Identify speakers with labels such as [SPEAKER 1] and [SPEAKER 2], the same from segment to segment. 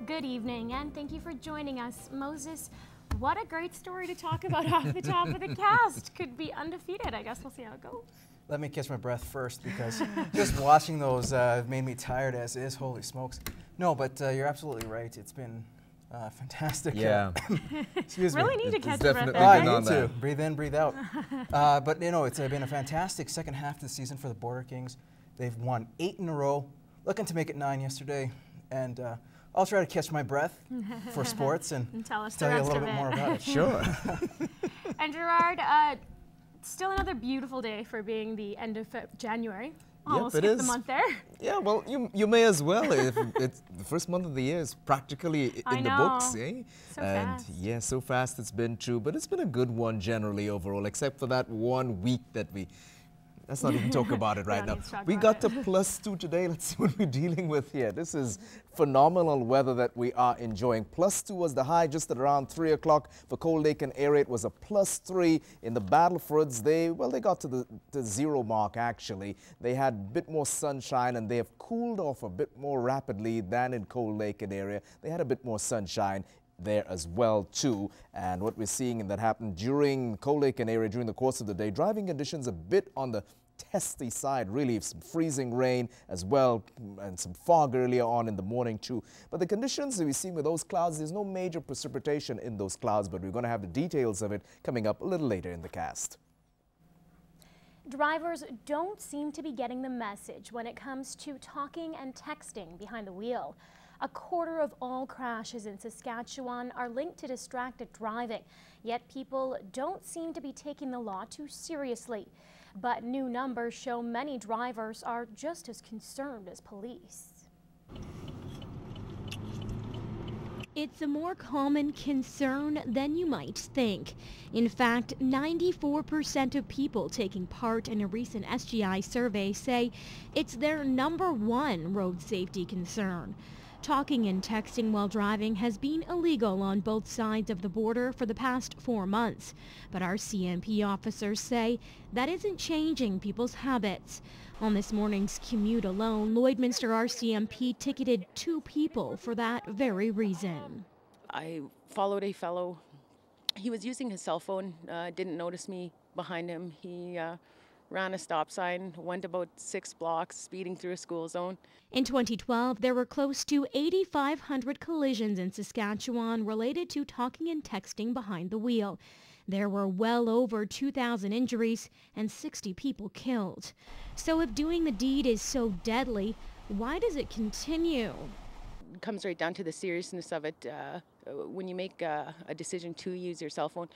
[SPEAKER 1] Good evening, and thank you for joining us. Moses, what a great story to talk about off the top of the cast. Could be undefeated. I guess we'll see how it goes.
[SPEAKER 2] Let me catch my breath first, because just watching those made me tired as is. Holy smokes. No, but you're absolutely right. It's been fantastic.
[SPEAKER 3] Yeah.
[SPEAKER 2] Excuse me.
[SPEAKER 1] Really need to catch your breath.
[SPEAKER 2] I need to. Breathe in, breathe out. But you know, it's been a fantastic second half of the season for the Border Kings. They've won 8 in a row, looking to make it 9 yesterday. And I'll try to catch my breath for sports and tell you a little bit more about it.
[SPEAKER 3] Sure.
[SPEAKER 1] And Gerard, still another beautiful day for being the end of January. Almost
[SPEAKER 3] Yep, it is.
[SPEAKER 1] the month there.
[SPEAKER 3] Yeah, well, you may as well. If it's the first month of the year is practically in the books, eh?
[SPEAKER 1] So
[SPEAKER 3] and
[SPEAKER 1] fast.
[SPEAKER 3] yeah, so fast it's been true, but it's been a good one generally overall, except for that 1 week that let's not even talk about it right now. We got to +2 today. Let's see what we're dealing with here. This is phenomenal weather that we are enjoying. +2 was the high just at around 3 o'clock. For Cold Lake and area, it was a +3. In the Battlefoods, they got to the 0 mark actually. They had a bit more sunshine and they have cooled off a bit more rapidly than in Cold Lake and area. They had a bit more sunshine there as well too, and what we're seeing, and that happened during Cold Lake and area during the course of the day, driving conditions a bit on the testy side, really, some freezing rain as well, and some fog earlier on in the morning too. But the conditions that we see with those clouds, there's no major precipitation in those clouds, but we're going to have the details of it coming up a little later in the cast.
[SPEAKER 1] Drivers don't seem to be getting the message when it comes to talking and texting behind the wheel. 1/4 of all crashes in Saskatchewan are linked to distracted driving, yet people don't seem to be taking the law too seriously. But new numbers show many drivers are just as concerned as police.
[SPEAKER 4] It's a more common concern than you might think. In fact, 94% of people taking part in a recent SGI survey say it's their #1 road safety concern. Talking and texting while driving has been illegal on both sides of the border for the past 4 months. But our CMP officers say that isn't changing people's habits. On this morning's commute alone, Lloydminster RCMP ticketed 2 people for that very reason.
[SPEAKER 5] I followed a fellow. He was using his cell phone, didn't notice me behind him. He ran a stop sign, went about 6 blocks, speeding through a school zone.
[SPEAKER 4] In 2012, there were close to 8,500 collisions in Saskatchewan related to talking and texting behind the wheel. There were well over 2,000 injuries and 60 people killed. So if doing the deed is so deadly, why does it continue?
[SPEAKER 5] It comes right down to the seriousness of it. When you make a decision to use your cell phone,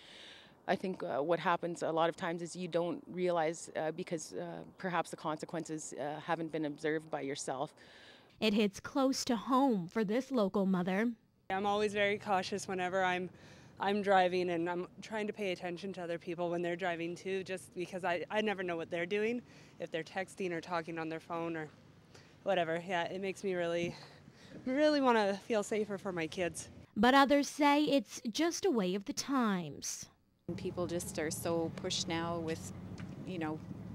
[SPEAKER 5] I think what happens a lot of times is you don't realize because perhaps the consequences haven't been observed by yourself.
[SPEAKER 4] It hits close to home for this local mother.
[SPEAKER 6] I'm always very cautious whenever I'm driving, and I'm trying to pay attention to other people when they're driving too, just because I never know what they're doing, if they're texting or talking on their phone or whatever. Yeah, it makes me really want to feel safer for my kids.
[SPEAKER 4] But others say it's just a way of the times.
[SPEAKER 7] People just are so pushed now with,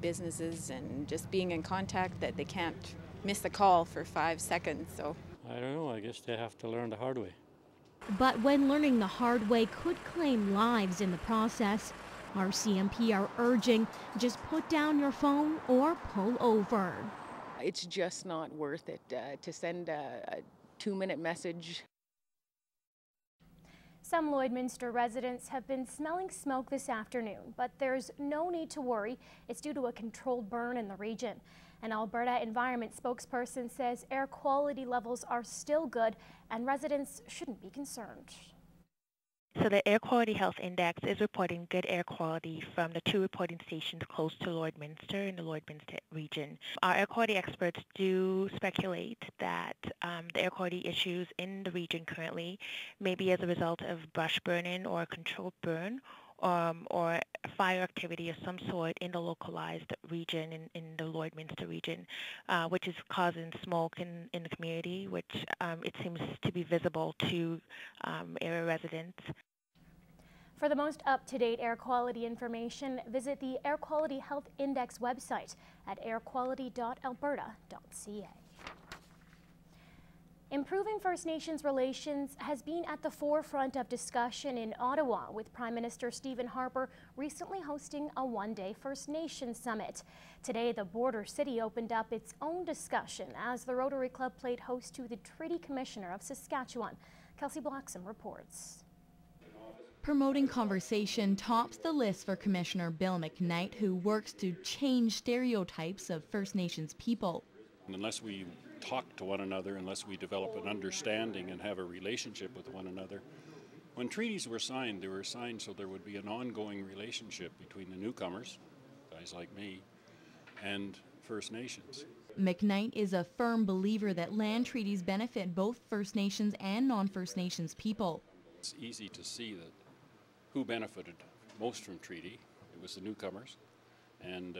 [SPEAKER 7] businesses and just being in contact that they can't miss a call for 5 seconds. So
[SPEAKER 8] I don't know, I guess they have to learn the hard way.
[SPEAKER 4] But when learning the hard way could claim lives in the process, RCMP are urging just put down your phone or pull over.
[SPEAKER 5] It's just not worth it to send a 2-minute message.
[SPEAKER 1] Some Lloydminster residents have been smelling smoke this afternoon, but there's no need to worry. It's due to a controlled burn in the region. An Alberta Environment spokesperson says air quality levels are still good and residents shouldn't be concerned.
[SPEAKER 9] So the Air Quality Health Index is reporting good air quality from the 2 reporting stations close to Lloydminster in the Lloydminster region. Our air quality experts do speculate that the air quality issues in the region currently may be as a result of brush burning or a controlled burn or fire activity of some sort in the localized region, in the Lloydminster region, which is causing smoke in the community, which it seems to be visible to area residents.
[SPEAKER 1] For the most up-to-date air quality information, visit the Air Quality Health Index website at airquality.alberta.ca. Improving First Nations relations has been at the forefront of discussion in Ottawa, with Prime Minister Stephen Harper recently hosting a one-day First Nations summit. Today, the border city opened up its own discussion as the Rotary Club played host to the Treaty Commissioner of Saskatchewan. Kelsey Bloxham reports.
[SPEAKER 10] Promoting conversation tops the list for Commissioner Bill McKnight, who works to change stereotypes of First Nations people.
[SPEAKER 11] Unless we talk to one another, unless we develop an understanding and have a relationship with one another. When treaties were signed, they were signed so there would be an ongoing relationship between the newcomers, guys like me, and First Nations.
[SPEAKER 10] McKnight is a firm believer that land treaties benefit both First Nations and non-First Nations people.
[SPEAKER 11] It's easy to see that who benefited most from treaty. It was the newcomers, and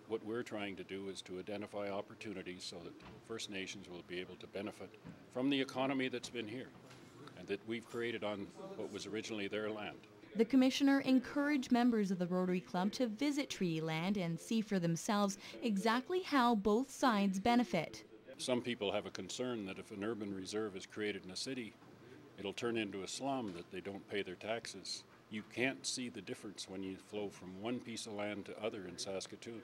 [SPEAKER 11] what we're trying to do is to identify opportunities so that First Nations will be able to benefit from the economy that's been here and that we've created on what was originally their land.
[SPEAKER 10] The Commissioner encouraged members of the Rotary Club to visit treaty land and see for themselves exactly how both sides benefit.
[SPEAKER 11] Some people have a concern that if an urban reserve is created in a city, it'll turn into a slum, that they don't pay their taxes. You can't see the difference when you flow from one piece of land to other in Saskatoon.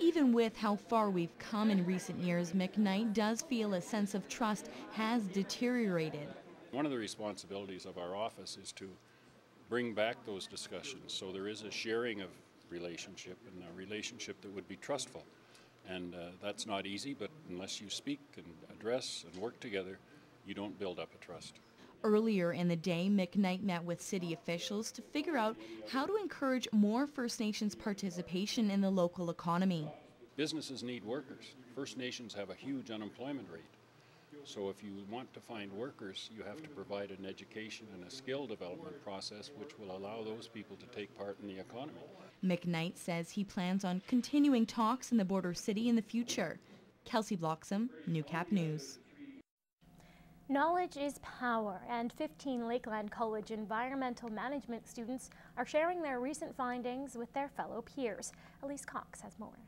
[SPEAKER 10] Even with how far we've come in recent years, McKnight does feel a sense of trust has deteriorated.
[SPEAKER 11] One of the responsibilities of our office is to bring back those discussions so there is a sharing of relationship, and a relationship that would be trustful. And that's not easy, but unless you speak and address and work together, you don't build up a trust.
[SPEAKER 10] Earlier in the day, McKnight met with city officials to figure out how to encourage more First Nations participation in the local economy.
[SPEAKER 11] Businesses need workers. First Nations have a huge unemployment rate. So if you want to find workers, you have to provide an education and a skill development process which will allow those people to take part in the economy.
[SPEAKER 10] McKnight says he plans on continuing talks in the border city in the future. Kelsey Bloxham, Newcap News.
[SPEAKER 1] Knowledge is power, and 15 Lakeland College environmental management students are sharing their recent findings with their fellow peers. Elise Cox has more.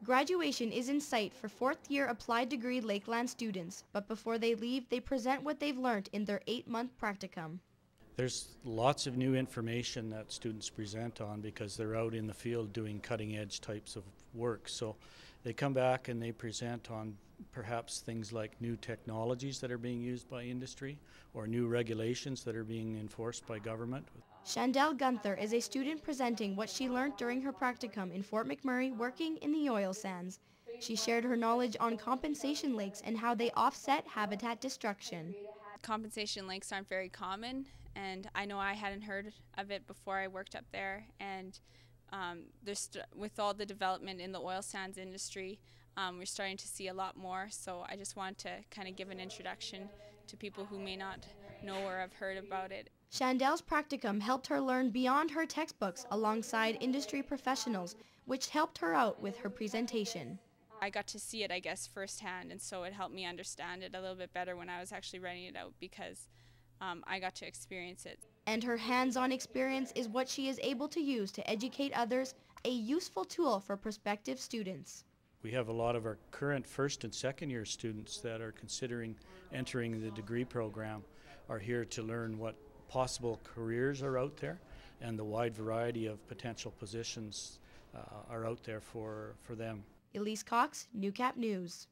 [SPEAKER 12] Graduation is in sight for fourth-year applied degree Lakeland students, but before they leave, they present what they've learned in their 8-month practicum.
[SPEAKER 13] There's lots of new information that students present on because they're out in the field doing cutting-edge types of work. So they come back and they present on perhaps things like new technologies that are being used by industry or new regulations that are being enforced by government.
[SPEAKER 12] Chandel Gunther is a student presenting what she learned during her practicum in Fort McMurray working in the oil sands. She shared her knowledge on compensation lakes and how they offset habitat destruction.
[SPEAKER 14] Compensation lakes aren't very common, and I know I hadn't heard of it before I worked up there, and with all the development in the oil sands industry, we're starting to see a lot more, so I just want to kind of give an introduction to people who may not know or have heard about it.
[SPEAKER 12] Chandel's practicum helped her learn beyond her textbooks alongside industry professionals, which helped her out with her presentation.
[SPEAKER 14] I got to see it, I guess, firsthand, and so it helped me understand it a little bit better when I was actually writing it out because I got to experience it.
[SPEAKER 12] And her hands-on experience is what she is able to use to educate others, a useful tool for prospective students.
[SPEAKER 13] We have a lot of our current first and second year students that are considering entering the degree program are here to learn what possible careers are out there and the wide variety of potential positions are out there for them.
[SPEAKER 12] Elise Cox, Newcap News.